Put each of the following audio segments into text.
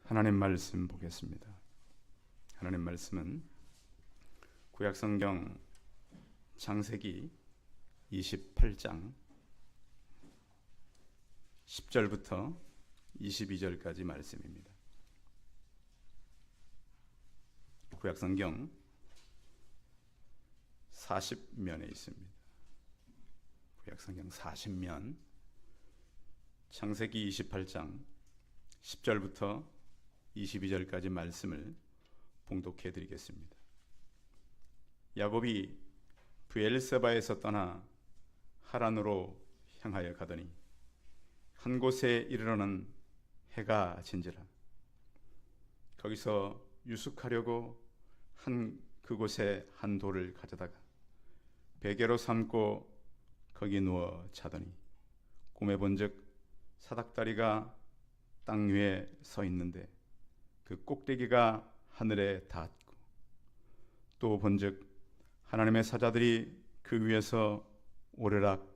하나님 말씀 보겠습니다. 하나님 말씀은 구약성경 창세기 28장 10절부터 22절까지 말씀입니다. 구약성경 40면에 있습니다. 구약성경 40면 창세기 28장 10절부터 22절까지 말씀을 봉독해 드리겠습니다. 야곱이 브엘세바에서 떠나 하란으로 향하여 가더니 한 곳에 이르러는 해가 진지라. 거기서 유숙하려고 그곳에 한 돌을 가져다가 베개로 삼고 거기 누워 자더니 꿈에 본즉 사닥다리가 땅 위에 서 있는데 그 꼭대기가 하늘에 닿았고, 또 본즉 하나님의 사자들이 그 위에서 오르락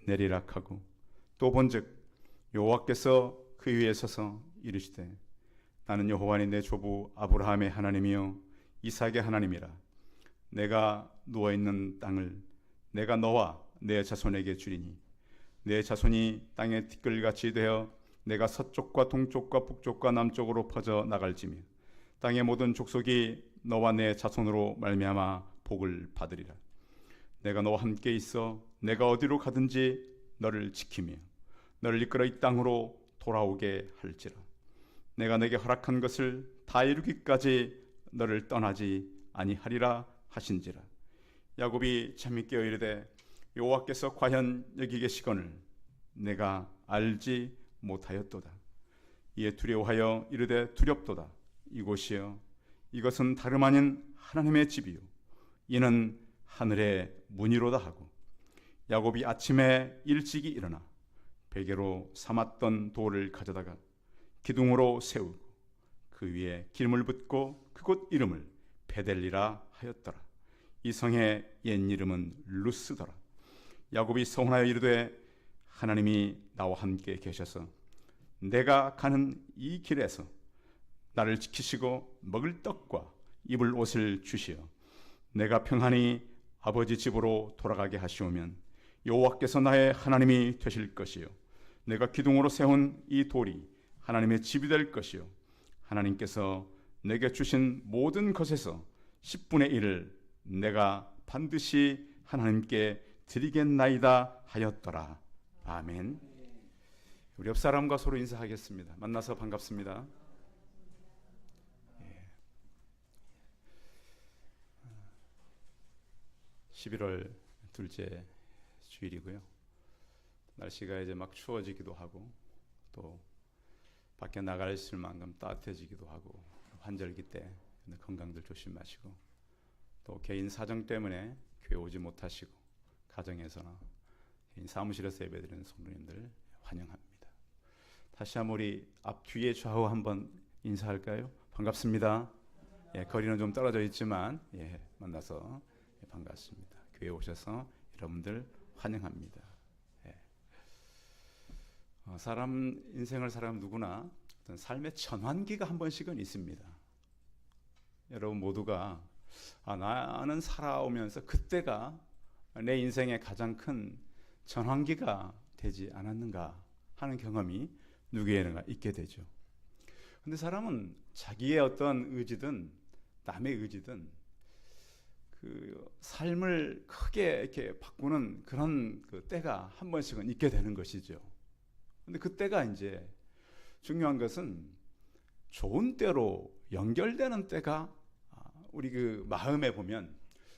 내리락 하고, 또 본즉 여호와께서 그 위에 서서 이르시되 나는 여호와니 내 조부 아브라함의 하나님이요 이삭의 하나님이라. 내가 누워있는 땅을 내가 너와 내 자손에게 주리니 내 자손이 땅의 티끌같이 되어 내가 서쪽과 동쪽과 북쪽과 남쪽으로 퍼져 나갈지며 땅의 모든 족속이 너와 내 자손으로 말미암아 복을 받으리라. 내가 너와 함께 있어 내가 어디로 가든지 너를 지키며 너를 이끌어 이 땅으로 돌아오게 할지라. 내가 내게 허락한 것을 다 이루기까지 너를 떠나지 아니하리라 하신지라. 야곱이 잠이 깨어 이르되 여호와께서 과연 여기 계시거늘 내가 알지 못하였도다. 이에 두려워하여 이르되 두렵도다. 이곳이여 이것은 다름 아닌 하나님의 집이요 이는 하늘의 문이로다 하고, 야곱이 아침에 일찍이 일어나 베개로 삼았던 돌을 가져다가 기둥으로 세우고 그 위에 기름을 붓고 그곳 이름을 베델리라 하였더라. 이 성의 옛 이름은 루스더라. 야곱이 서원하여 이르되 하나님이 나와 함께 계셔서 내가 가는 이 길에서 나를 지키시고 먹을 떡과 입을 옷을 주시어 내가 평안히 아버지 집으로 돌아가게 하시오면 여호와께서 나의 하나님이 되실 것이요 내가 기둥으로 세운 이 돌이 하나님의 집이 될 것이요 하나님께서 내게 주신 모든 것에서 10분의 1을 내가 반드시 하나님께 드리겠나이다 하였더라. 아멘. 우리 옆 사람과 서로 인사하겠습니다. 만나서 반갑습니다. 11월 둘째 주일이고요. 날씨가 이제 막 추워지기도 하고 또 밖에 나가 있을 만큼 따뜻해지기도 하고 환절기 때 건강들 조심하시고, 또 개인 사정 때문에 교회 오지 못하시고 가정에서나 개인 사무실에서 예배드리는 성도님들 환영합니다. 다시 한번 우리 앞 뒤에 좌우 한번 인사할까요? 반갑습니다. 예, 거리는 좀 떨어져 있지만 만나서 반갑습니다. 교회 오셔서 여러분들 환영합니다. 사람 인생을 살아가면 누구나 어떤 삶의 전환기가 한 번씩은 있습니다. 여러분 모두가 나는 살아오면서 그때가 내 인생의 가장 큰 전환기가 되지 않았는가 하는 경험이 누구에나 있게 되죠. 그런데 사람은 자기의 어떤 의지든 남의 의지든 그 삶을 크게 이렇게 바꾸는 그런 그 때가 한 번씩은 있게 되는 것이죠. 근데 그 때가 이제 중요한 것은 좋은 때로 연결되는 때가 우리 그 마음에 보면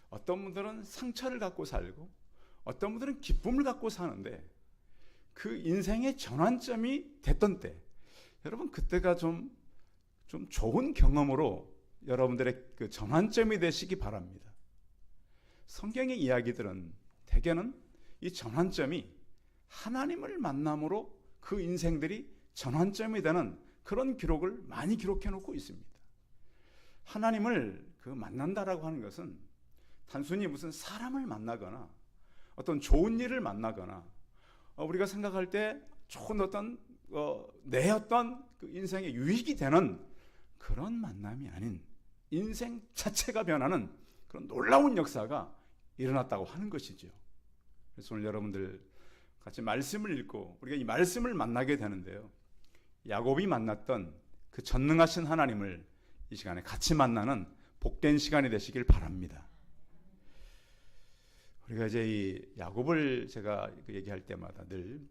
어떤 분들은 상처를 갖고 살고 어떤 분들은 기쁨을 갖고 사는데 그 인생의 전환점이 됐던 때, 여러분 그때가 좀 좋은 경험으로 여러분들의 그 전환점이 되시기 바랍니다. 성경의 이야기들은 대개는 이 전환점이 하나님을 만남으로 그 인생들이 전환점이 되는 그런 기록을 많이 기록해 놓고 있습니다. 하나님을 그 만난다라고 하는 것은 단순히 무슨 사람을 만나거나 어떤 좋은 일을 만나거나 우리가 생각할 때 좋은 어떤 내 어떤 그 인생의 유익이 되는 그런 만남이 아닌 인생 자체가 변하는 그런 놀라운 역사가 일어났다고 하는 것이죠. 그래서 오늘 여러분들 같이 말씀을 읽고 우리가 이 말씀을 만나게 되는데요. 야곱이 만났던 그 전능하신 하나님을 이 시간에 같이 만나는 복된 시간이 되시길 바랍니다. 우리가 이제 이 야곱을 제가 얘기할 때마다 늘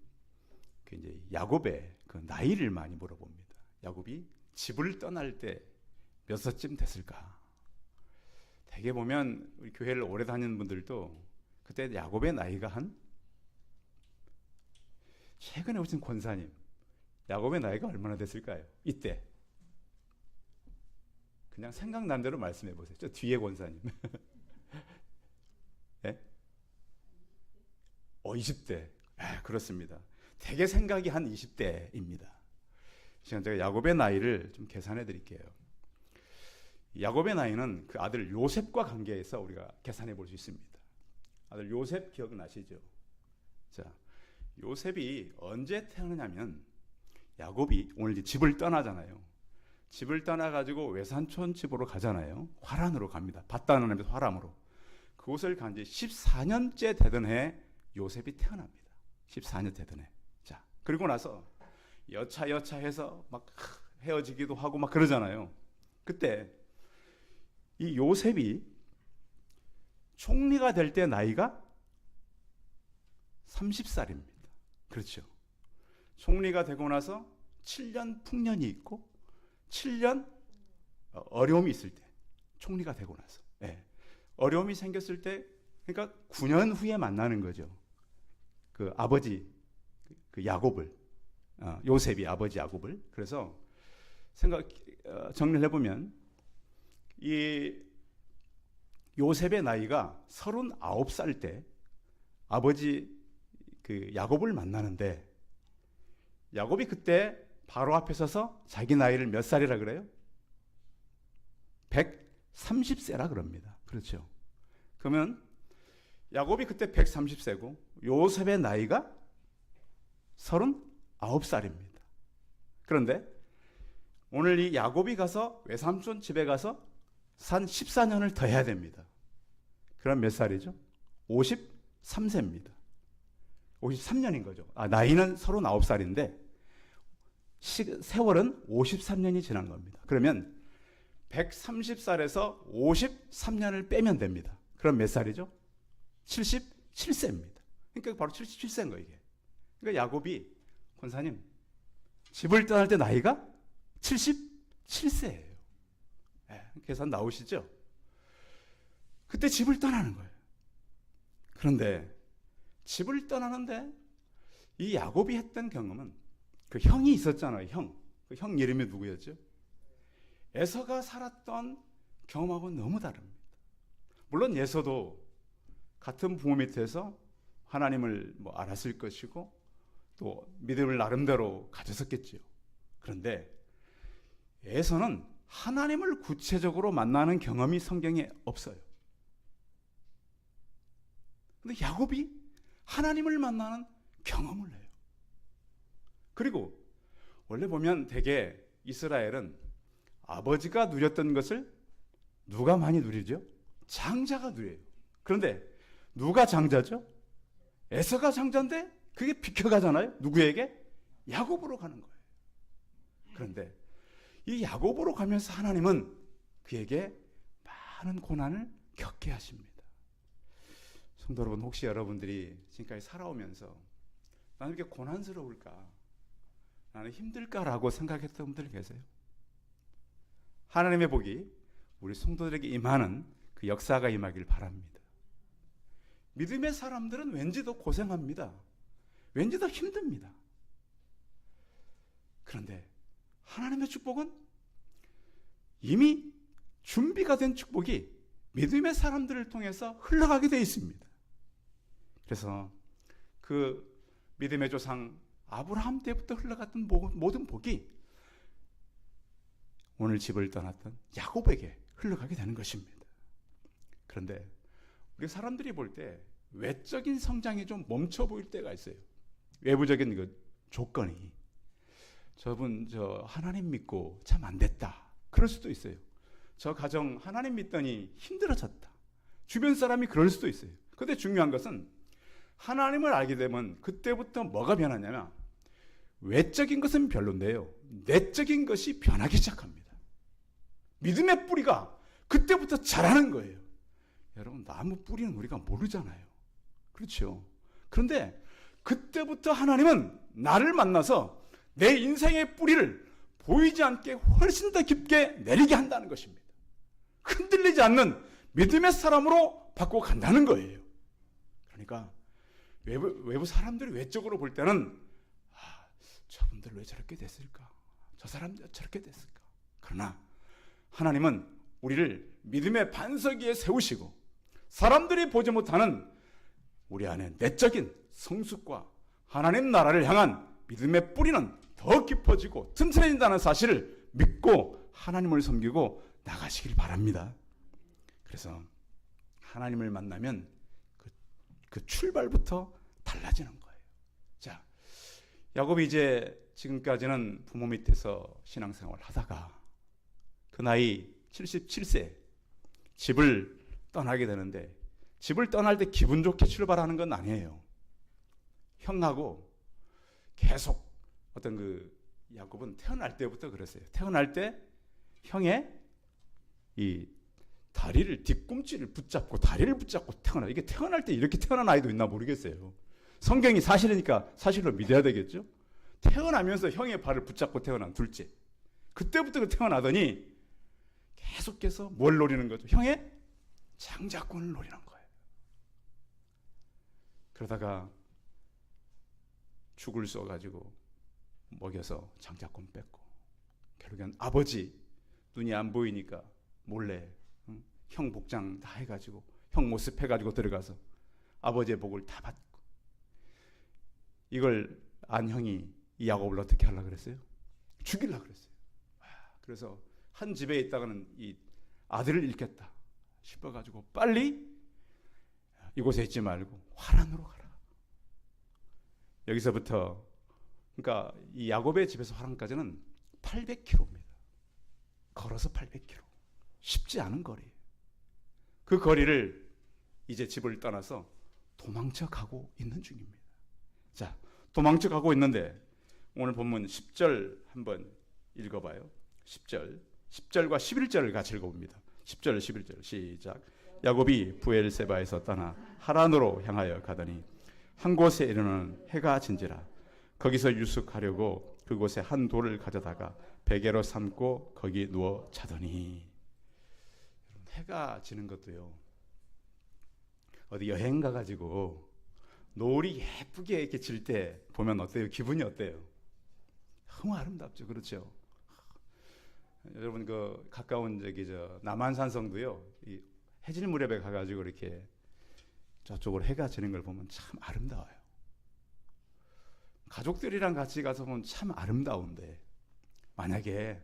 이제 야곱의 그 나이를 많이 물어봅니다. 야곱이 집을 떠날 때 몇 살쯤 됐을까? 대개 보면 우리 교회를 오래 다니는 분들도 그때 야곱의 나이가 한 최근에 오신 권사님 야곱의 나이가 얼마나 됐을까요? 이때 그냥 생각난 대로 말씀해 보세요. 저 뒤에 권사님. 네? 20대. 그렇습니다. 대개 생각이 한 20대입니다. 지금 제가 야곱의 나이를 좀 계산해 드릴게요. 야곱의 나이는 그 아들 요셉과 관계해서 우리가 계산해 볼 수 있습니다. 아들 요셉 기억나시죠? 자, 요셉이 언제 태어나냐면 야곱이 오늘 이제 집을 떠나잖아요. 집을 떠나가지고 외산촌 집으로 가잖아요. 화란으로 갑니다. 밧단을 하면서 화람으로. 그곳을 간 지 14년째 되던 해 요셉이 태어납니다. 14년 되던 해. 자, 그리고 나서 여차해서 막 헤어지기도 하고 막 그러잖아요. 그때 이 요셉이 총리가 될 때 나이가 30살입니다. 그렇죠. 총리가 되고 나서 7년 풍년이 있고 7년 어려움이 있을 때 총리가 되고 나서 어려움이 생겼을 때 그러니까 9년 후에 만나는 거죠. 그 아버지 그 야곱을 요셉이 아버지 야곱을. 그래서 정리를 해보면 이 요셉의 나이가 39살 때 아버지 그 야곱을 만나는데 야곱이 그때 바로 앞에 서서 자기 나이를 몇 살이라 그래요? 130세라 그럽니다. 그렇죠. 그러면 야곱이 그때 130세고 요셉의 나이가 39살입니다. 그런데 오늘 이 야곱이 가서 외삼촌 집에 가서 산 14년을 더 해야 됩니다. 그럼 몇 살이죠? 53세입니다. 53년인 거죠. 나이는 39살인데 세월은 53년이 지난 겁니다. 그러면 130살에서 53년을 빼면 됩니다. 그럼 몇 살이죠? 77세입니다. 그러니까 바로 77세인 거예요, 이게. 그러니까 야곱이 권사님 집을 떠날 때 나이가 77세예요. 계산 나오시죠? 그때 집을 떠나는 거예요. 그런데 집을 떠나는데 이 야곱이 했던 경험은 그 형이 있었잖아요. 그 형 이름이 누구였죠? 에서가 살았던 경험하고는 너무 다릅니다. 물론 에서도 같은 부모 밑에서 하나님을 알았을 것이고 또 믿음을 나름대로 가졌었겠죠. 그런데 에서는 하나님을 구체적으로 만나는 경험이 성경에 없어요. 근데 야곱이 하나님을 만나는 경험을 해요. 그리고 원래 보면 대개 이스라엘은 아버지가 누렸던 것을 누가 많이 누리죠? 장자가 누려요. 그런데 누가 장자죠? 에서가 장자인데 그게 비켜가잖아요. 누구에게? 야곱으로 가는 거예요. 그런데 이 야곱으로 가면서 하나님은 그에게 많은 고난을 겪게 하십니다. 성도 여러분, 혹시 여러분들이 지금까지 살아오면서 나는 이렇게 고난스러울까? 나는 힘들까라고 생각했던 분들 계세요? 하나님의 복이 우리 성도들에게 임하는 그 역사가 임하길 바랍니다. 믿음의 사람들은 왠지 더 고생합니다. 왠지 더 힘듭니다. 그런데 하나님의 축복은 이미 준비가 된 축복이 믿음의 사람들을 통해서 흘러가게 되어 있습니다. 그래서 그 믿음의 조상 아브라함 때부터 흘러갔던 모든 복이 오늘 집을 떠났던 야곱에게 흘러가게 되는 것입니다. 그런데 우리 사람들이 볼 때 외적인 성장이 좀 멈춰 보일 때가 있어요. 외부적인 그 조건이. 저분 하나님 믿고 참 안 됐다. 그럴 수도 있어요. 저 가정 하나님 믿더니 힘들어졌다. 주변 사람이 그럴 수도 있어요. 근데 중요한 것은 하나님을 알게 되면 그때부터 뭐가 변하냐면 외적인 것은 별론데요. 내적인 것이 변하기 시작합니다. 믿음의 뿌리가 그때부터 자라는 거예요. 여러분, 나무 뿌리는 우리가 모르잖아요. 그렇죠? 그런데 그때부터 하나님은 나를 만나서 내 인생의 뿌리를 보이지 않게 훨씬 더 깊게 내리게 한다는 것입니다. 흔들리지 않는 믿음의 사람으로 바꾸어 간다는 거예요. 그러니까 외부 사람들이 외적으로 볼 때는 저분들 왜 저렇게 됐을까? 저 사람들 저렇게 됐을까? 그러나 하나님은 우리를 믿음의 반석 위에 세우시고 사람들이 보지 못하는 우리 안에 내적인 성숙과 하나님 나라를 향한 믿음의 뿌리는 더 깊어지고 튼튼해진다는 사실을 믿고 하나님을 섬기고 나가시길 바랍니다. 그래서 하나님을 만나면 그 출발부터 달라지는 거예요. 자, 야곱이 이제 지금까지는 부모 밑에서 신앙생활을 하다가 그 나이 77세 집을 떠나게 되는데 집을 떠날 때 기분 좋게 출발하는 건 아니에요. 형하고 계속 어떤 야곱은 태어날 때부터 그랬어요. 태어날 때 형의 이 다리를 뒤꿈치를 붙잡고 다리를 붙잡고 태어나. 이게 태어날 때 이렇게 태어난 아이도 있나 모르겠어요. 성경이 사실이니까 사실로 믿어야 되겠죠. 태어나면서 형의 발을 붙잡고 태어난 둘째. 그때부터 태어나더니 계속해서 뭘 노리는 거죠? 형의 장자권을 노리는 거예요. 그러다가 죽을 쏘가지고 먹여서 장자권 뺏고 결국엔 아버지 눈이 안 보이니까 몰래 형 복장 다 해가지고 형 모습 해가지고 들어가서 아버지의 복을 다 받고 이걸 안 형이 이 야곱을 어떻게 하려고 그랬어요? 죽이려고 그랬어요. 그래서 한 집에 있다가는 이 아들을 잃겠다 싶어가지고 빨리 이곳에 있지 말고 화란으로 가라. 여기서부터 그러니까 이 야곱의 집에서 화란까지는 800km입니다. 걸어서 800km. 쉽지 않은 거리예요. 그 거리를 이제 집을 떠나서 도망쳐 가고 있는 중입니다. 자, 도망쳐 가고 있는데 오늘 본문 10절 한번 읽어봐요. 10절과 11절을 같이 읽어봅니다. 10절, 11절 시작. 야곱이 부엘세바에서 떠나 하란으로 향하여 가더니 한 곳에 이르는 해가 진지라. 거기서 유숙하려고 그곳에 한 돌을 가져다가 베개로 삼고 거기 누워 자더니. 해가 지는 것도요. 어디 여행 가가지고 노을이 예쁘게 이렇게 질 때 보면 어때요? 기분이 어때요? 너무 아름답죠, 그렇죠? 여러분 가까운 남한산성도요. 이 해질 무렵에 가가지고 이렇게 저쪽으로 해가 지는 걸 보면 참 아름다워요. 가족들이랑 같이 가서 보면 참 아름다운데 만약에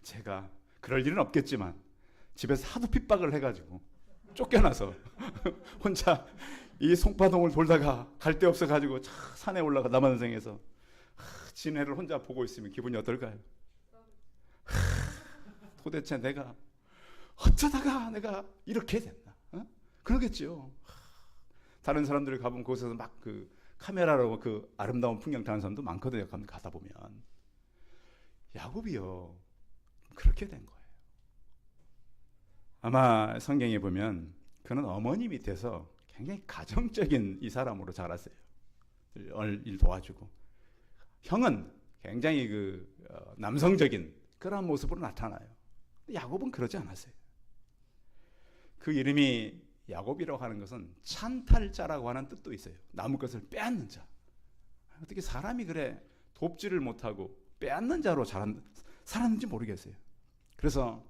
제가 그럴 일은 없겠지만 집에서 하도 핍박을 해가지고 쫓겨나서 혼자 이 송파동을 돌다가 갈 데 없어가지고 산에 올라가 남한산성에서 진해를 혼자 보고 있으면 기분이 어떨까요? 도대체 내가 어쩌다가 내가 이렇게 됐나? 그러겠죠. 다른 사람들이 가보면 그곳에서 막 카메라로 아름다운 풍경 타는 사람도 많거든요. 가다 보면 야곱이요 그렇게 된 거예요. 아마 성경에 보면 그는 어머니 밑에서 굉장히 가정적인 이 사람으로 자랐어요. 일 도와주고 형은 굉장히 남성적인 그런 모습으로 나타나요. 야곱은 그러지 않았어요. 그 이름이 야곱이라고 하는 것은 찬탈자라고 하는 뜻도 있어요. 남의 것을 빼앗는 자. 어떻게 사람이 그래 돕지를 못하고 빼앗는 자로 살았는지 모르겠어요. 그래서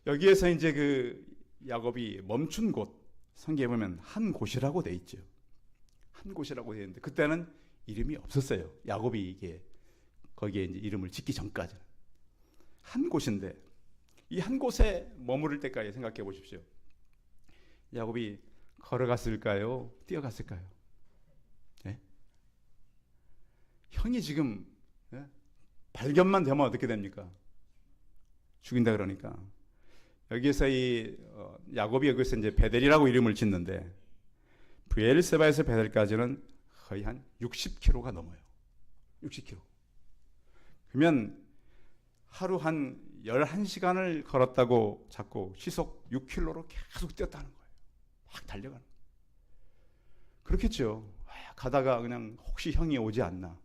여기에서 이제 야곱이 멈춘 곳 성경에 보면 한 곳이라고 돼 있죠. 한 곳이라고 돼 있는데 그때는 이름이 없었어요. 야곱이 이게 거기에 이제 이름을 짓기 전까지는 한 곳인데 이 한 곳에 머무를 때까지 생각해 보십시오. 야곱이 걸어갔을까요? 뛰어갔을까요? 네? 형이 지금 발견만 되면 어떻게 됩니까? 죽인다 그러니까 여기에서 이 야곱이 여기서 이제 베델이라고 이름을 짓는데 브엘세바에서 베델까지는 거의 한 60km가 넘어요. 60km. 그러면 하루 한 11시간을 걸었다고 잡고 시속 6km로 계속 뛰었다는 거예요. 막 달려가는 거예요. 그렇겠죠. 가다가 그냥 혹시 형이 오지 않나.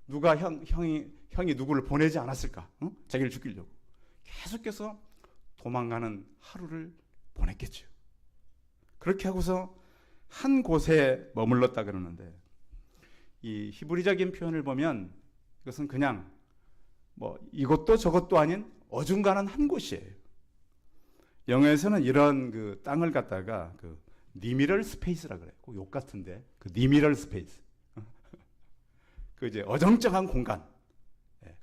누가 형이 누구를 보내지 않았을까? 응? 자기를 죽이려고. 계속해서 도망가는 하루를 보냈겠죠. 그렇게 하고서 한 곳에 머물렀다 그러는데 이 히브리적인 표현을 보면 이것은 그냥 뭐 이것도 저것도 아닌 어중간한 한 곳이에요. 영어에서는 이런 그 땅을 갖다가 그 니미럴 스페이스라 그래요. 꼭 욕 같은데 그 니미럴 스페이스. 그 이제 어정쩡한 공간.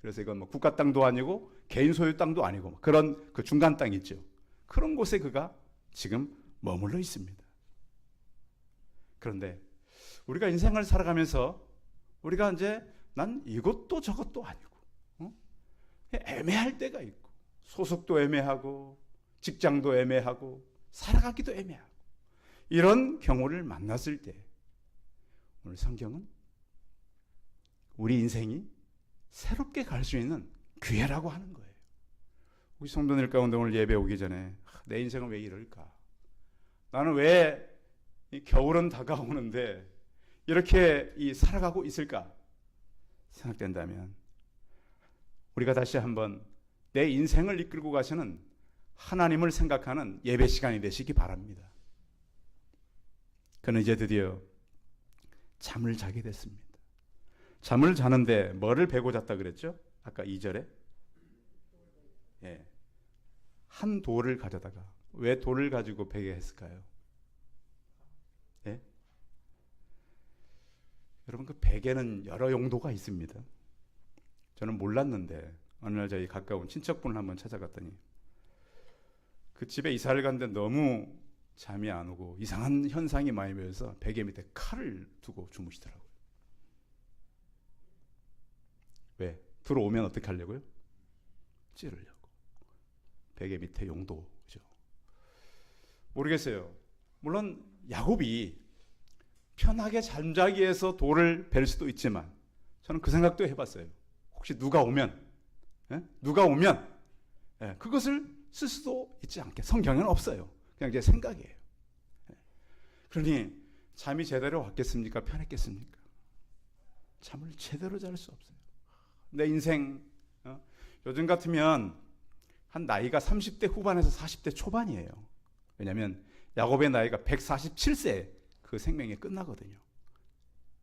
그래서 이건 뭐 국가 땅도 아니고 개인 소유 땅도 아니고 그런 그 중간 땅 있죠. 그런 곳에 그가 지금 머물러 있습니다. 그런데 우리가 인생을 살아가면서 우리가 이제 난 이것도 저것도 아니고 애매할 때가 있고 소속도 애매하고 직장도 애매하고 살아가기도 애매하고 이런 경우를 만났을 때 오늘 성경은 우리 인생이 새롭게 갈 수 있는 기회라고 하는 거예요. 우리 성도들 가운데 오늘 예배 오기 전에 내 인생은 왜 이럴까? 나는 왜 이 겨울은 다가오는데 이렇게 살아가고 있을까? 생각된다면 우리가 다시 한번 내 인생을 이끌고 가시는 하나님을 생각하는 예배 시간이 되시기 바랍니다. 그는 이제 드디어 잠을 자게 됐습니다. 잠을 자는데 뭐를 베고 잤다 그랬죠? 아까 2절에 한 돌을 가져다가 왜 돌을 가지고 베게 했을까요? 여러분 그 베개는 여러 용도가 있습니다. 저는 몰랐는데 어느 날 저희 가까운 친척분을 한번 찾아갔더니 그 집에 이사를 갔는데 너무 잠이 안 오고 이상한 현상이 많이 보여서 베개 밑에 칼을 두고 주무시더라고요. 왜? 들어오면 어떻게 하려고요? 찌르려고. 베개 밑에 용도죠. 모르겠어요. 물론 야곱이 편하게 잠자기 위해서 돌을 벨 수도 있지만 저는 그 생각도 해봤어요. 혹시 누가 오면 그것을 쓸 수도 있지 않게. 성경에는 없어요. 그냥 제 생각이에요. 그러니 잠이 제대로 왔겠습니까? 편했겠습니까? 잠을 제대로 잘 수 없어요. 내 인생 요즘 같으면 한 나이가 30대 후반에서 40대 초반이에요. 왜냐하면 야곱의 나이가 147세 그 생명이 끝나거든요.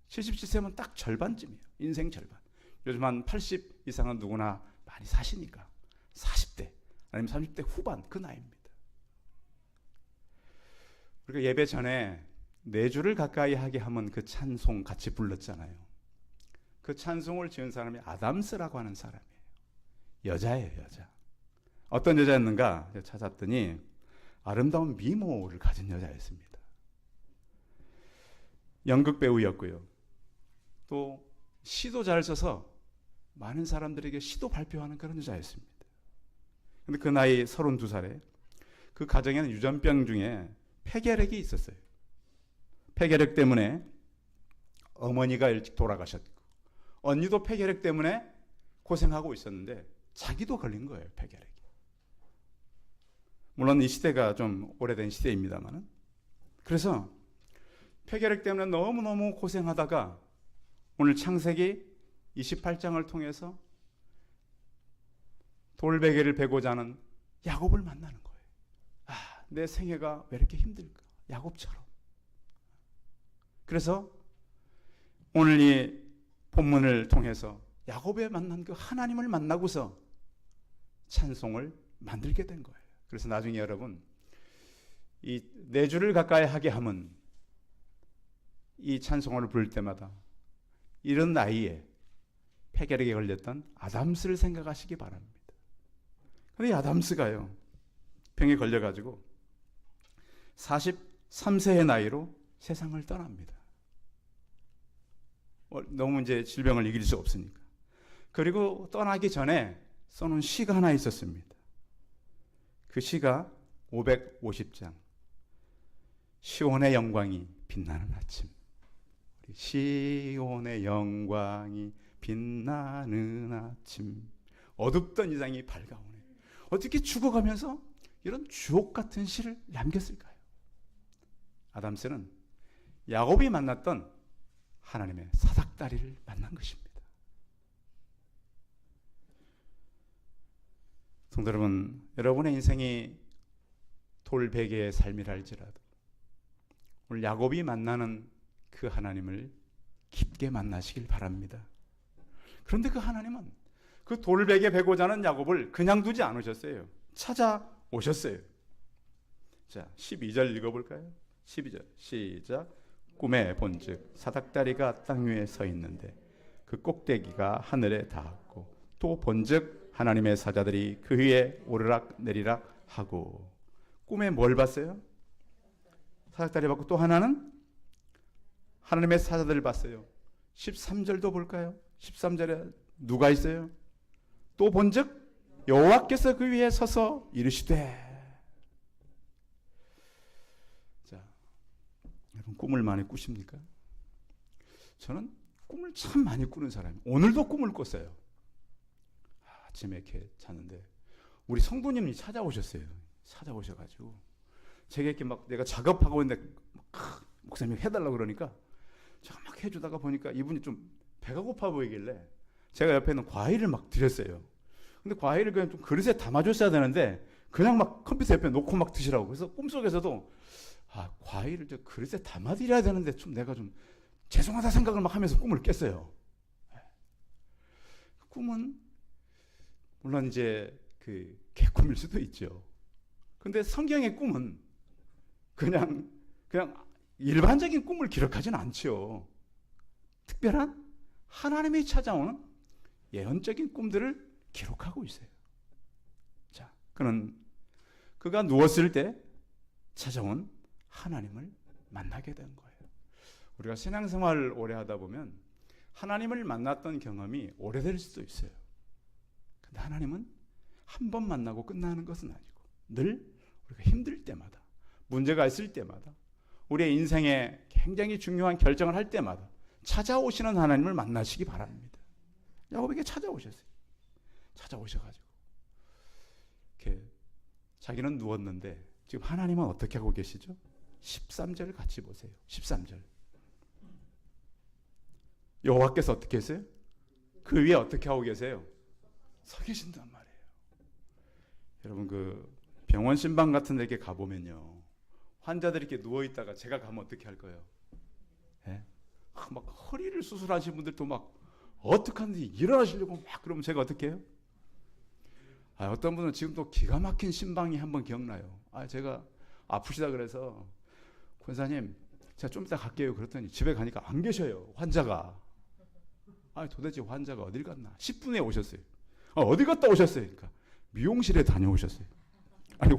77세면 딱 절반쯤이에요. 인생 절반. 요즘 한 80 이상은 누구나 많이 사시니까 40대 아니면 30대 후반 그 나이입니다. 우리가 예배 전에 4주를 가까이 하게 하면 그 찬송 같이 불렀잖아요. 그 찬송을 지은 사람이 아담스라고 하는 사람이에요. 여자예요, 여자. 어떤 여자였는가 찾았더니 아름다운 미모를 가진 여자였습니다. 연극 배우였고요. 또 시도 잘 써서 많은 사람들에게 시도 발표하는 그런 여자였습니다. 근데 그 나이 32살에 그 가정에는 유전병 중에 폐결핵이 있었어요. 폐결핵 때문에 어머니가 일찍 돌아가셨고 언니도 폐결핵 때문에 고생하고 있었는데 자기도 걸린 거예요, 폐결핵이. 물론 이 시대가 좀 오래된 시대입니다만 그래서 폐결핵 때문에 너무너무 고생하다가 오늘 창세기 28장을 통해서 돌베개를 베고자 하는 야곱을 만나는 거예요. 내 생애가 왜 이렇게 힘들까? 야곱처럼. 그래서 오늘 이 본문을 통해서 야곱에 만난 그 하나님을 만나고서 찬송을 만들게 된 거예요. 그래서 나중에 여러분 이 4주를 가까이 하게 하면 이 찬송을 부를 때마다 이런 나이에 폐결핵에 걸렸던 아담스를 생각하시기 바랍니다. 근데 아담스가요 병에 걸려가지고 43세의 나이로 세상을 떠납니다. 너무 이제 질병을 이길 수 없으니까. 그리고 떠나기 전에 써놓은 시가 하나 있었습니다. 그 시가 550장. 시온의 영광이 빛나는 아침. 시온의 영광이 빛나는 아침. 어둡던 이상이 밝아오네. 어떻게 죽어가면서 이런 주옥 같은 시를 남겼을까요? 아담스는 야곱이 만났던 하나님의 사닥다리를 만난 것입니다. 성도 여러분, 여러분의 인생이 돌베개의 삶이라 할지라도 오늘 야곱이 만나는 그 하나님을 깊게 만나시길 바랍니다. 그런데 그 하나님은 그 돌베개 베고 자는 야곱을 그냥 두지 않으셨어요. 찾아오셨어요. 자, 12절 읽어볼까요? 12절 시작. 꿈에 본즉 사닥다리가 땅 위에 서 있는데 그 꼭대기가 하늘에 닿았고 또 본즉 하나님의 사자들이 그 위에 오르락 내리락 하고. 꿈에 뭘 봤어요? 사닥다리 봤고 또 하나는 하나님의 사자들을 봤어요. 13절도 볼까요? 13절에 누가 있어요? 또 본즉 여호와께서 그 위에 서서 이르시되. 자, 여러분 꿈을 많이 꾸십니까? 저는 꿈을 참 많이 꾸는 사람이에요. 오늘도 꿈을 꿨어요. 아침에 이렇게 잤는데 우리 성도님이 찾아오셨어요. 찾아오셔가지고 제가 이렇게 막 내가 작업하고 있는데 목사님이 해달라고 그러니까 제가 막 해주다가 보니까 이분이 좀 배가 고파 보이길래 제가 옆에 있는 과일을 막 드렸어요. 근데 과일을 그냥 좀 그릇에 담아줬어야 되는데 그냥 막 컴퓨터 옆에 놓고 막 드시라고. 그래서 꿈속에서도 과일을 저 그릇에 담아드려야 되는데 좀 내가 좀 죄송하다 생각을 막 하면서 꿈을 깼어요. 꿈은 물론 이제 그 개꿈일 수도 있죠. 근데 성경의 꿈은 그냥 일반적인 꿈을 기록하지는 않죠. 특별한 하나님이 찾아오는 예언적인 꿈들을 기록하고 있어요. 자, 그가 누웠을 때 찾아온 하나님을 만나게 된 거예요. 우리가 신앙생활을 오래 하다 보면 하나님을 만났던 경험이 오래될 수도 있어요. 근데 하나님은 한 번 만나고 끝나는 것은 아니고 늘 우리가 힘들 때마다, 문제가 있을 때마다, 우리의 인생에 굉장히 중요한 결정을 할 때마다 찾아오시는 하나님을 만나시기 바랍니다. 야곱에게 찾아오셨어요. 찾아오셔가지고 이렇게 자기는 누웠는데 지금 하나님은 어떻게 하고 계시죠? 13절 같이 보세요. 13절. 여호와께서 어떻게 했어요? 그 위에 어떻게 하고 계세요? 서 계신단 말이에요. 여러분 그 병원 신방 같은 데 이렇게 가보면요, 환자들이 이렇게 누워있다가 제가 가면 어떻게 할 거예요? 예? 막 허리를 수술하신 분들도 막 어떡하는지 일어나시려고 막 그러면 제가 어떻게 해요? 어떤 분은 지금도 기가 막힌 신방이 한번 기억나요. 제가 아프시다 그래서 권사님 제가 좀 이따 갈게요 그랬더니 집에 가니까 안 계셔요. 환자가. 도대체 환자가 어딜 갔나? 10분에 오셨어요. 어디 갔다 오셨어요? 그러니까 미용실에 다녀오셨어요.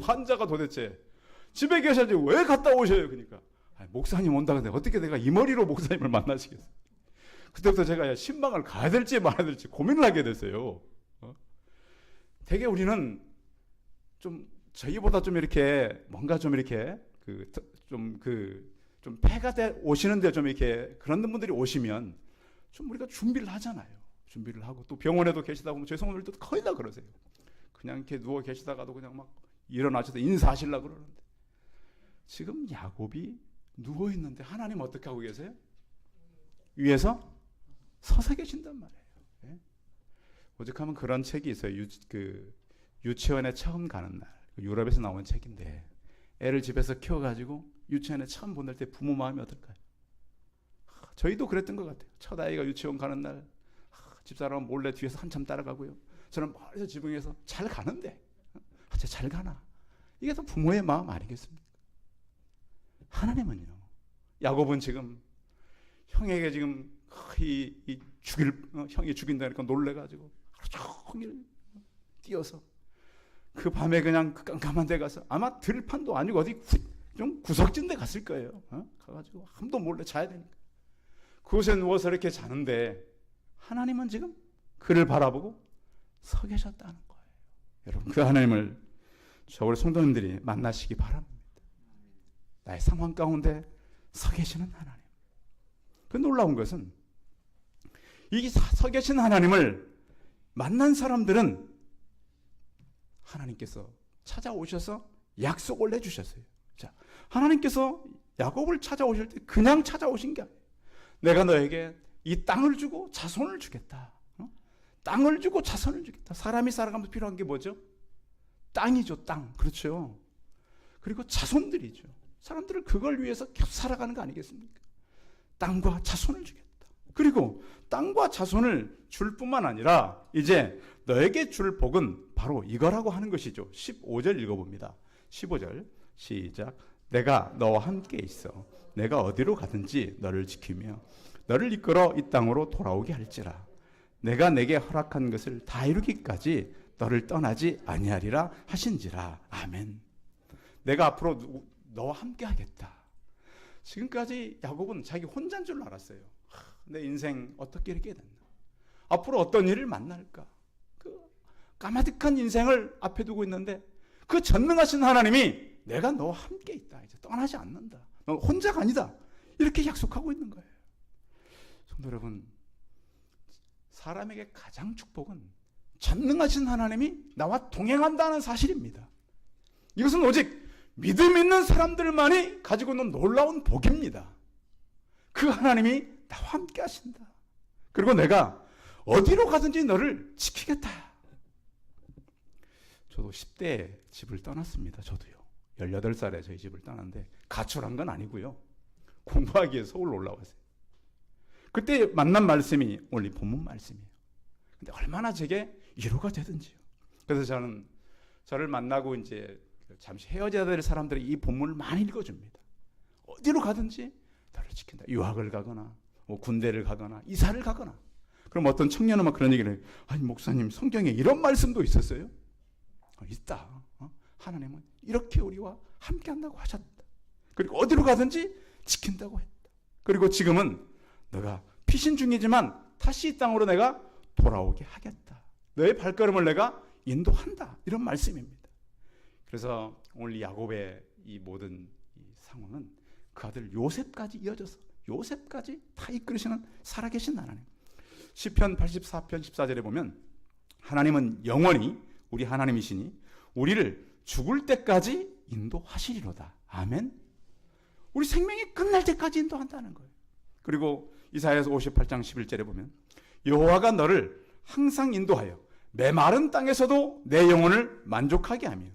환자가 도대체 집에 계셔야지 왜 갔다 오셔요? 그러니까 목사님 온다는데 어떻게 내가 이 머리로 목사님을 만나시겠어요? 그때부터 제가 신방을 가야 될지 말아야 될지 고민을 하게 됐어요. 되게 우리는 좀 저희보다 좀 이렇게 뭔가 좀 이렇게 좀 폐가 돼 오시는데 좀 이렇게 그런 분들이 오시면 좀 우리가 준비를 하잖아요. 준비를 하고 또 병원에도 계시다 보면 저희 성도들도 거의 다 그러세요. 그냥 이렇게 누워 계시다가도 그냥 막 일어나셔서 인사하시려고 그러는데 지금 야곱이 누워 있는데 하나님 어떻게 하고 계세요? 위에서 서서 계신단 말이에요. 예? 오죽하면 그런 책이 있어요. 유치원에 처음 가는 날, 유럽에서 나온 책인데 애를 집에서 키워가지고 유치원에 처음 보낼 때 부모 마음이 어떨까요? 저희도 그랬던 것 같아요. 첫 아이가 유치원 가는 날 집사람은 몰래 뒤에서 한참 따라가고요. 저는 멀리서 지붕에서 잘 가는데 쟤 잘 가나? 이게 다 부모의 마음 아니겠습니까? 하나님은요, 야곱은 지금 형에게 지금 형이 죽인다니까 놀래가지고 하루 종일 뛰어서 그 밤에 그냥 그 깜깜한 데 가서 아마 들판도 아니고 어디 좀 구석진 데 갔을 거예요. 가가지고 아무도 몰래 자야 되니까 그곳에 누워서 이렇게 자는데 하나님은 지금 그를 바라보고 서 계셨다는 거예요. 여러분 그 하나님을 저 우리 성도님들이 만나시기 바랍니다. 나의 상황 가운데 서 계시는 하나님. 그 놀라운 것은 이 서 계신 하나님을 만난 사람들은 하나님께서 찾아오셔서 약속을 내주셨어요. 자, 하나님께서 야곱을 찾아오실 때 그냥 찾아오신 게 아니에요. 내가 너에게 이 땅을 주고 자손을 주겠다. 땅을 주고 자손을 주겠다. 사람이 살아가면서 필요한 게 뭐죠? 땅이죠, 땅. 그렇죠. 그리고 자손들이죠. 사람들은 그걸 위해서 계속 살아가는 거 아니겠습니까? 땅과 자손을 주겠다. 그리고 땅과 자손을 줄 뿐만 아니라 이제 너에게 줄 복은 바로 이거라고 하는 것이죠. 15절 읽어봅니다. 15절 시작. 내가 너와 함께 있어 내가 어디로 가든지 너를 지키며 너를 이끌어 이 땅으로 돌아오게 할지라. 내가 내게 허락한 것을 다 이루기까지 너를 떠나지 아니하리라 하신지라. 아멘. 내가 앞으로 너와 함께 하겠다. 지금까지 야곱은 자기 혼자인 줄 알았어요. 내 인생 어떻게 이렇게 됐나? 앞으로 어떤 일을 만날까? 그 까마득한 인생을 앞에 두고 있는데 그 전능하신 하나님이 내가 너와 함께 있다. 이제 떠나지 않는다. 너 혼자가 아니다. 이렇게 약속하고 있는 거예요. 성도 여러분, 사람에게 가장 축복은 전능하신 하나님이 나와 동행한다는 사실입니다. 이것은 오직 믿음 있는 사람들만이 가지고 있는 놀라운 복입니다. 그 하나님이 나와 함께 하신다. 그리고 내가 어디로 가든지 너를 지키겠다. 저도 10대에 집을 떠났습니다. 저도요. 18살에 저희 집을 떠났는데 가출한 건 아니고요. 공부하기 위해서 서울로 올라왔어요. 그때 만난 말씀이 오늘 본문 말씀이에요. 근데 얼마나 제게 위로가 되든지요. 그래서 저는 저를 만나고 이제 잠시 헤어져야 될 사람들이 이 본문을 많이 읽어줍니다. 어디로 가든지 나를 지킨다. 유학을 가거나 뭐 군대를 가거나 이사를 가거나. 그럼 어떤 청년은 막 그런 얘기를 해요. 아니 목사님 성경에 이런 말씀도 있었어요? 있다. 하나님은 이렇게 우리와 함께 한다고 하셨다. 그리고 어디로 가든지 지킨다고 했다. 그리고 지금은 너가 피신 중이지만 다시 이 땅으로 내가 돌아오게 하겠다. 너의 발걸음을 내가 인도한다. 이런 말씀입니다. 그래서 오늘 야곱의 이 모든 이 상황은 그 아들 요셉까지 이어져서 요셉까지 다 이끌으시는 살아계신 하나님. 시편 84편 14절에 보면 하나님은 영원히 우리 하나님이시니 우리를 죽을 때까지 인도하시리로다. 아멘. 우리 생명이 끝날 때까지 인도한다는 거예요. 그리고 이사야서 58장 11절에 보면 여호와가 너를 항상 인도하여 메마른 땅에서도 내 영혼을 만족하게 하며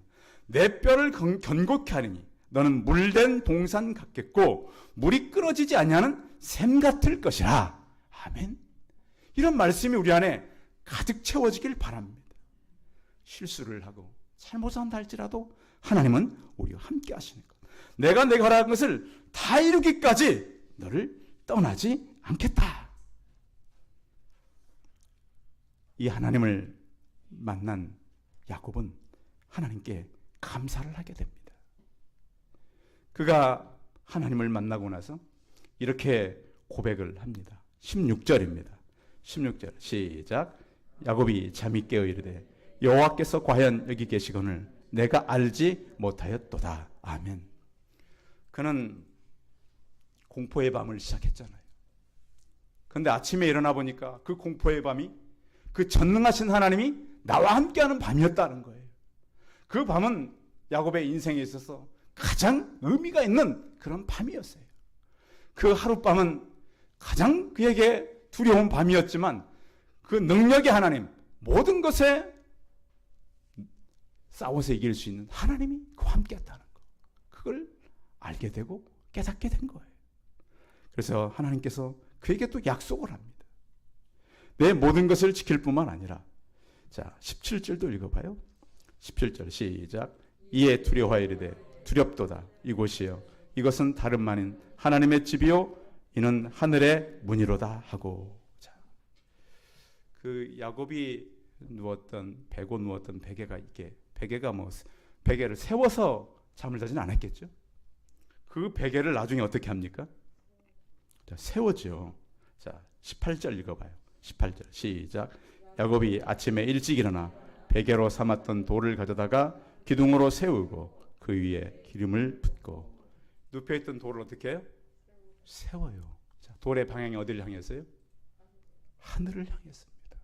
내 뼈를 견고케 하리니 너는 물된 동산 같겠고 물이 끊어지지 아니하는 샘 같을 것이라. 아멘. 이런 말씀이 우리 안에 가득 채워지길 바랍니다. 실수를 하고 잘못한다 할지라도 하나님은 우리와 함께 하시는 것. 내가 허락한 것을 다 이루기까지 너를 떠나지 않겠다. 이 하나님을 만난 야곱은 하나님께 감사를 하게 됩니다. 그가 하나님을 만나고 나서 이렇게 고백을 합니다. 16절입니다. 16절 시작. 야곱이 잠이 깨어 이르되 여호와께서 과연 여기 계시거늘 내가 알지 못하였도다. 아멘. 그는 공포의 밤을 시작했잖아요. 그런데 아침에 일어나 보니까 그 공포의 밤이 그 전능하신 하나님이 나와 함께하는 밤이었다는 거예요. 그 밤은 야곱의 인생에 있어서 가장 의미가 있는 그런 밤이었어요. 그 하룻밤은 가장 그에게 두려운 밤이었지만 그 능력의 하나님, 모든 것에 싸워서 이길 수 있는 하나님이 그와 함께했다는 거. 그걸 알게 되고 깨닫게 된 거예요. 그래서 하나님께서 그에게 또 약속을 합니다. 내 모든 것을 지킬 뿐만 아니라 자 17절도 읽어봐요. 17절 시작. 이에 두려워하여 이르되 두렵도다. 이곳이여 이것은 다름 아닌 하나님의 집이요 이는 하늘의 문이로다 하고. 자, 그 야곱이 누웠던 베고 누웠던 베개가 이게 베개가 뭐 베개를 세워서 잠을 자진 않았겠죠. 그 베개를 나중에 어떻게 합니까? 자, 세워죠. 자 18절 읽어봐요. 18절 시작. 야곱이 아침에 일찍 일어나 베개로 삼았던 돌을 가져다가 기둥으로 세우고 그 위에 기름을 붓고. 눕혀있던 돌을 어떻게 해요? 세워요. 자, 돌의 방향이 어디를 향했어요? 하늘을 향했습니다.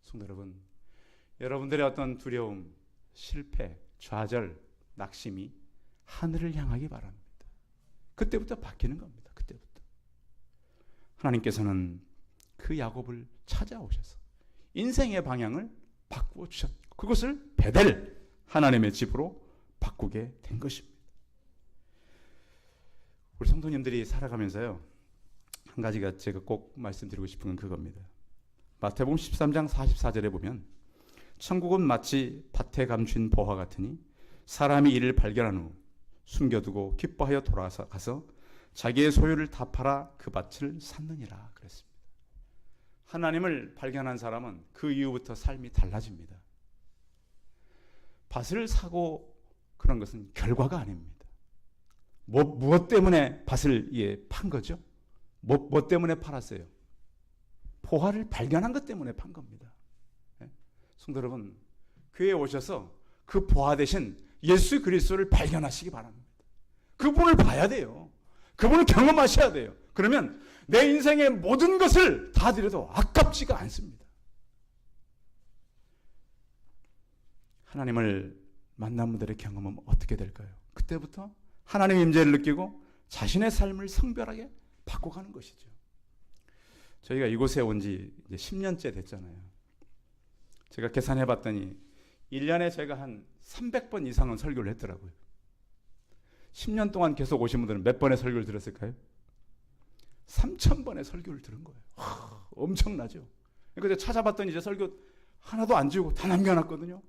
성도 여러분, 여러분들의 어떤 두려움, 실패, 좌절, 낙심이 하늘을 향하기 바랍니다. 그때부터 바뀌는 겁니다. 그때부터. 하나님께서는 그 야곱을 찾아오셔서 인생의 방향을 바꾸어 주셨고, 그것을 베델, 하나님의 집으로 바꾸게 된 것입니다. 우리 성도님들이 살아가면서요, 한 가지가 제가 꼭 말씀드리고 싶은 건 그겁니다. 마태복음 13장 44절에 보면 천국은 마치 밭에 감춘 보화 같으니 사람이 이를 발견한 후 숨겨두고 기뻐하여 돌아가서 자기의 소유를 다 팔아 그 밭을 샀느니라 그랬습니다. 하나님을 발견한 사람은 그 이후부터 삶이 달라집니다. 밭을 사고 그런 것은 결과가 아닙니다. 무엇 때문에 밭을 판 거죠? 뭐 때문에 팔았어요? 보화를 발견한 것 때문에 판 겁니다. 성도 여러분, 교회에 오셔서 그 보화 대신 예수 그리스도를 발견하시기 바랍니다. 그분을 봐야 돼요. 그분을 경험하셔야 돼요. 그러면 내 인생의 모든 것을 다 드려도 아깝지가 않습니다. 하나님을 만난 분들의 경험은 어떻게 될까요? 그때부터 하나님의 임재를 느끼고 자신의 삶을 성별하게 바꿔가는 것이죠. 저희가 이곳에 온 지 이제 10년째 됐잖아요. 제가 계산해 봤더니 1년에 제가 한 300번 이상은 설교를 했더라고요. 10년 동안 계속 오신 분들은 몇 번의 설교를 들었을까요? 3,000번의 설교를 들은 거예요. 엄청나죠? 그러니까 제가 찾아봤더니 이제 설교 하나도 안 지우고 다 남겨놨거든요.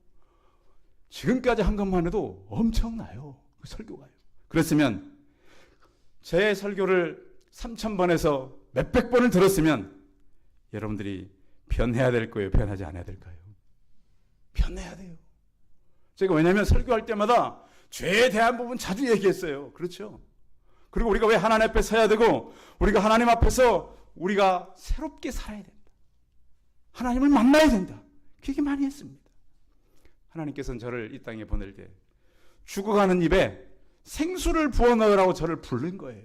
지금까지 한 것만 해도 엄청나요. 그 설교가요. 그랬으면 제 설교를 3,000번에서 몇백 번을 들었으면 여러분들이 변해야 될 거예요? 변하지 않아야 될까요? 변해야 돼요. 제가 왜냐하면 설교할 때마다 죄에 대한 부분 자주 얘기했어요. 그렇죠? 그리고 우리가 왜 하나님 앞에 서야 되고 우리가 하나님 앞에서 우리가 새롭게 살아야 된다. 하나님을 만나야 된다. 그 얘기 많이 했습니다. 하나님께서는 저를 이 땅에 보낼 때 죽어가는 입에 생수를 부어 넣으라고 저를 부른 거예요.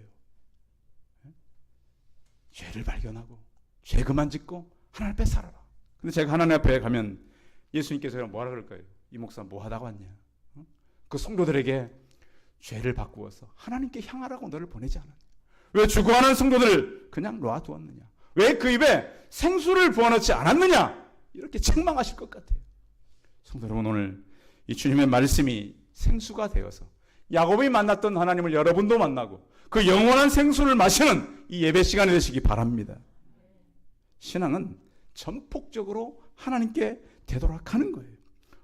죄를 발견하고 죄 그만 짓고 하나님 앞에 살아라. 근데 제가 하나님 앞에 가면 예수님께서 뭐라 그럴까요? 이 목사 뭐 하다가 왔냐? 그 성도들에게 죄를 바꾸어서 하나님께 향하라고 너를 보내지 않았냐? 왜 죽어가는 성도들을 그냥 놔두었느냐? 왜 그 입에 생수를 부어넣지 않았느냐? 이렇게 책망하실 것 같아요. 성도 여러분, 오늘 이 주님의 말씀이 생수가 되어서 야곱이 만났던 하나님을 여러분도 만나고 그 영원한 생수를 마시는 이 예배 시간이 되시기 바랍니다. 신앙은 전폭적으로 하나님께 되돌아가는 거예요.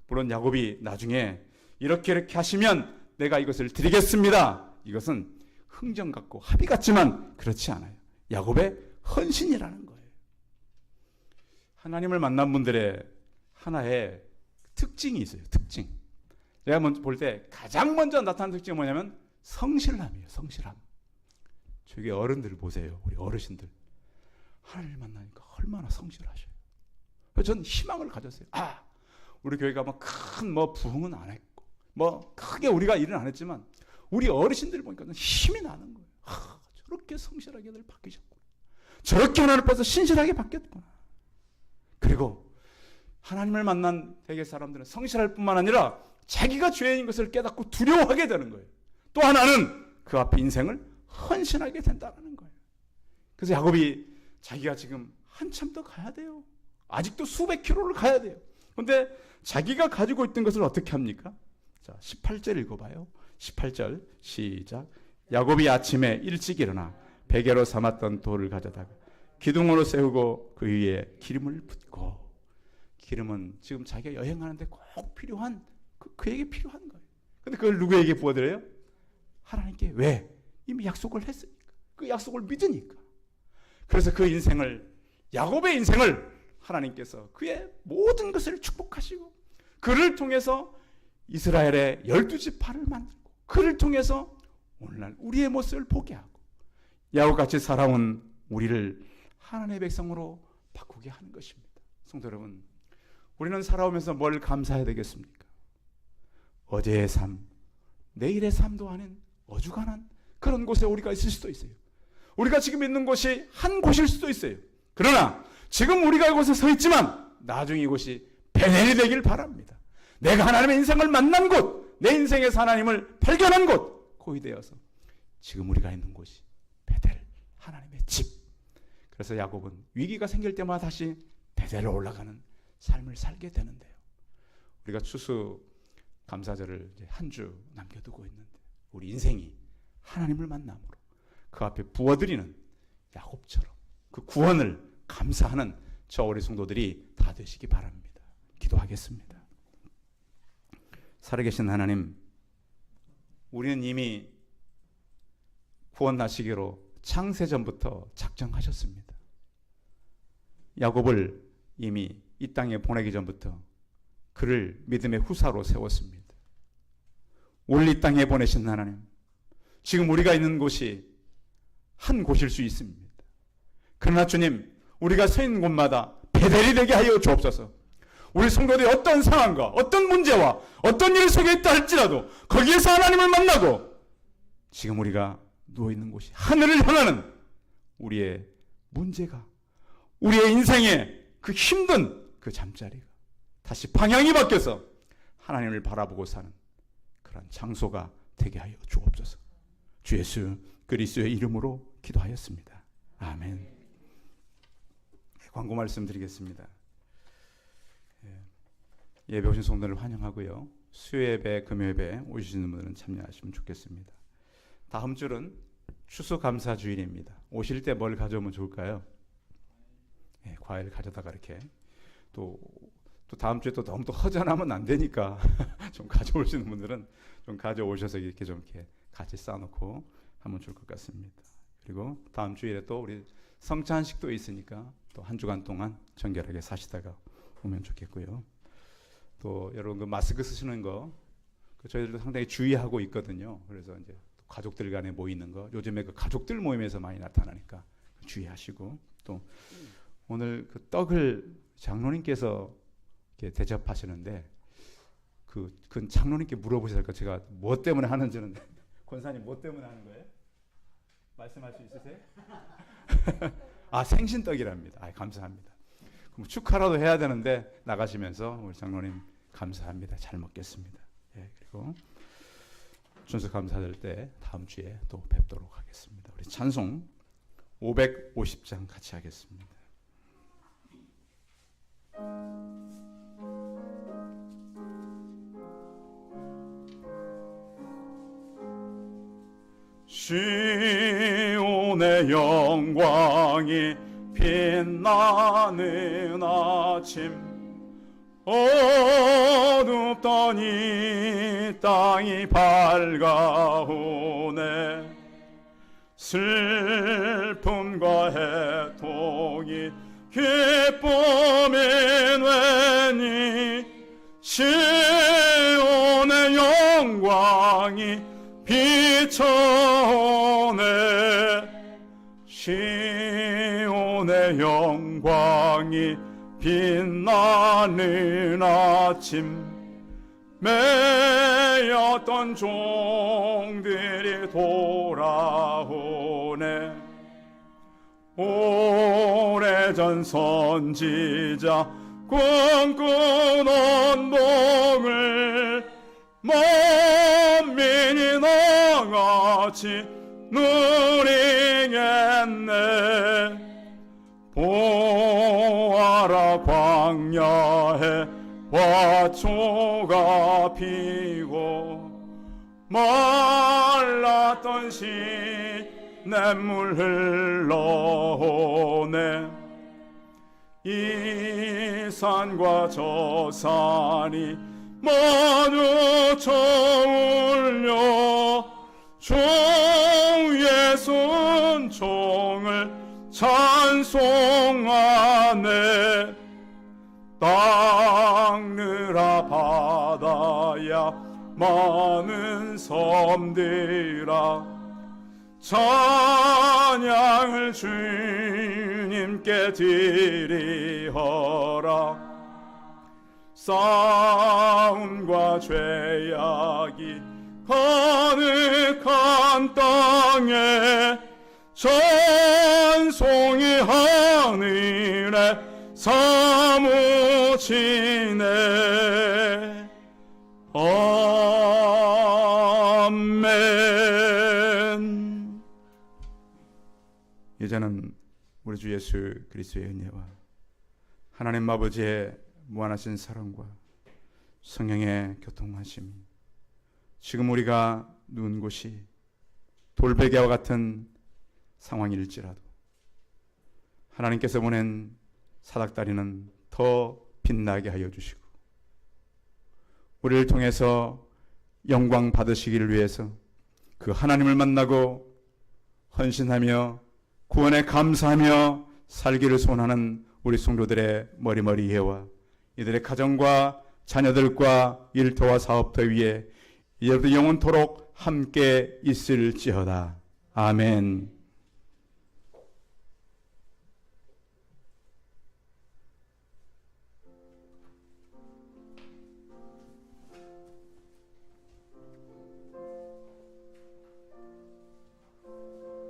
물론 야곱이 나중에 이렇게 하시면 내가 이것을 드리겠습니다. 이것은 흥정 같고 합의 같지만 그렇지 않아요. 야곱의 헌신이라는 거예요. 하나님을 만난 분들의 하나의 특징이 있어요. 특징. 제가 볼 때 가장 먼저 나타나는 특징이 뭐냐면 성실함이에요. 성실함. 저기 어른들 보세요. 우리 어르신들. 하나님을 만나니까 얼마나 성실하셔요. 전 희망을 가졌어요. 우리 교회가 큰 부흥은 안 했고, 크게 우리가 일은 안 했지만, 우리 어르신들 보니까 힘이 나는 거예요. 저렇게 성실하게들 바뀌셨구나. 저렇게 하나님 앞에서 신실하게 바뀌었구나. 그리고 하나님을 만난 대개 사람들은 성실할 뿐만 아니라 자기가 죄인인 것을 깨닫고 두려워하게 되는 거예요. 또 하나는 그 앞에 인생을 헌신하게 된다는 거예요. 그래서 야곱이 자기가 지금 한참 더 가야 돼요. 아직도 수백 킬로를 가야 돼요. 그런데 자기가 가지고 있던 것을 어떻게 합니까? 자, 18절 읽어봐요. 18절 시작. 야곱이 아침에 일찍 일어나 베개로 삼았던 돌을 가져다가 기둥으로 세우고 그 위에 기름을 붓고. 기름은 지금 자기가 여행하는데 꼭 필요한 그에게 필요한 거예요. 근데 그걸 누구에게 부어드려요? 하나님께. 왜? 이미 약속을 했으니까. 그 약속을 믿으니까. 그래서 그 인생을, 야곱의 인생을 하나님께서 그의 모든 것을 축복하시고 그를 통해서 이스라엘의 12지파를 만들고 그를 통해서 오늘날 우리의 모습을 보게 하고 야곱같이 살아온 우리를 하나님의 백성으로 바꾸게 하는 것입니다. 성도 여러분, 우리는 살아오면서 뭘 감사해야 되겠습니까? 어제의 삶, 내일의 삶도 아닌 어중간한 그런 곳에 우리가 있을 수도 있어요. 우리가 지금 있는 곳이 한 곳일 수도 있어요. 그러나 지금 우리가 이곳에 서 있지만 나중에 이곳이 베델이 되길 바랍니다. 내가 하나님의 인생을 만난 곳, 내 인생에서 하나님을 발견한 곳, 거기 되어서 지금 우리가 있는 곳이 베델, 하나님의 집. 그래서 야곱은 위기가 생길 때마다 다시 베델로 올라가는 삶을 살게 되는데요. 우리가 추수 감사절을 이제 한 주 남겨두고 있는데 우리 인생이 하나님을 만남으로 그 앞에 부어드리는 야곱처럼 그 구원을 감사하는 저 우리 성도들이 다 되시기 바랍니다. 기도하겠습니다. 살아계신 하나님, 우리는 이미 구원 나시기로 창세전부터 작정하셨습니다. 야곱을 이미 이 땅에 보내기 전부터 그를 믿음의 후사로 세웠습니다. 오늘 이 땅에 보내신 하나님, 지금 우리가 있는 곳이 한 곳일 수 있습니다. 그러나 주님, 우리가 서 있는 곳마다 베델이 되게 하여 주옵소서. 우리 성도들이 어떤 상황과 어떤 문제와 어떤 일 속에 있다 할지라도 거기에서 하나님을 만나고 지금 우리가 누워있는 곳이 하늘을 향하는 우리의 문제가, 우리의 인생의 그 힘든 그 잠자리가 다시 방향이 바뀌어서 하나님을 바라보고 사는 그런 장소가 되게 하여 주옵소서. 주 예수 그리스도의 이름으로 기도하였습니다. 아멘. 광고 말씀드리겠습니다. 예배 오신 성도를 환영하고요. 수요예배, 금요예배 오시는 분들은 참여하시면 좋겠습니다. 다음 주는 추수감사주일입니다. 오실 때 뭘 가져오면 좋을까요? 과일 가져다가 이렇게 또 다음 주에 또 너무 또 허전하면 안 되니까 좀 가져오시는 분들은 좀 가져오셔서 이렇게 좀 이렇게 같이 쌓아놓고 하면 좋을 것 같습니다. 그리고 다음 주일에 또 우리 성찬식도 있으니까 또 한 주간 동안 정결하게 사시다가 오면 좋겠고요. 또 여러분 그 마스크 쓰시는 거 저희들도 상당히 주의하고 있거든요. 그래서 이제 가족들 간에 모이는 거 요즘에 그 가족들 모임에서 많이 나타나니까 주의하시고, 또 오늘 그 떡을 장로님께서 이렇게 대접하시는데 그 장로님께 물어보셔야 할 거, 제가 뭐 때문에 하는지는 권사님 뭐 때문에 하는 거예요? 말씀할 수 있으세요? 아, 생신떡이랍니다. 아, 감사합니다. 그럼 축하라도 해야 되는데 나가시면서 우리 장로님 감사합니다. 잘 먹겠습니다. 예, 그리고 준수 감사될 때 다음 주에 또 뵙도록 하겠습니다. 우리 찬송 550장 같이 하겠습니다. 시온의 영광이 빛나는 아침, 어둡던 이 땅이 밝아오네. 슬픔과 애통이 기쁨이 되니 시온의 영광이 비춰오네. 시온의 영광이 빛나는 아침, 매였던 종들이 돌아오네. 오래전 선지자 꿈꾸던 복을 만민이 나같이 누리겠네. 보아라, 광야에 화초가 피고 말랐던 시냇물 흘러오네. 이 산과 저 산이 마주쳐 울려 주 예수 은총을 찬송하네. 땅느라 바다야 많은 섬들아 찬양을 주님께 드리어라. 싸움과 죄악이 가득한 땅에 찬송이 하늘에 사무치네. 아멘. 이제는 우리 주 예수 그리스도의 은혜와 하나님 아버지의 무한하신 사랑과 성령의 교통하심이 지금 우리가 누운 곳이 돌베개와 같은 상황일지라도 하나님께서 보낸 사닥다리는 더 빛나게 하여 주시고 우리를 통해서 영광 받으시기를 위해서 그 하나님을 만나고 헌신하며 구원에 감사하며 살기를 소원하는 우리 성도들의 머리머리 예와 이들의 가정과 자녀들과 일터와 사업터 위에 이제부터 영원토록 함께 있을지어다. 아멘.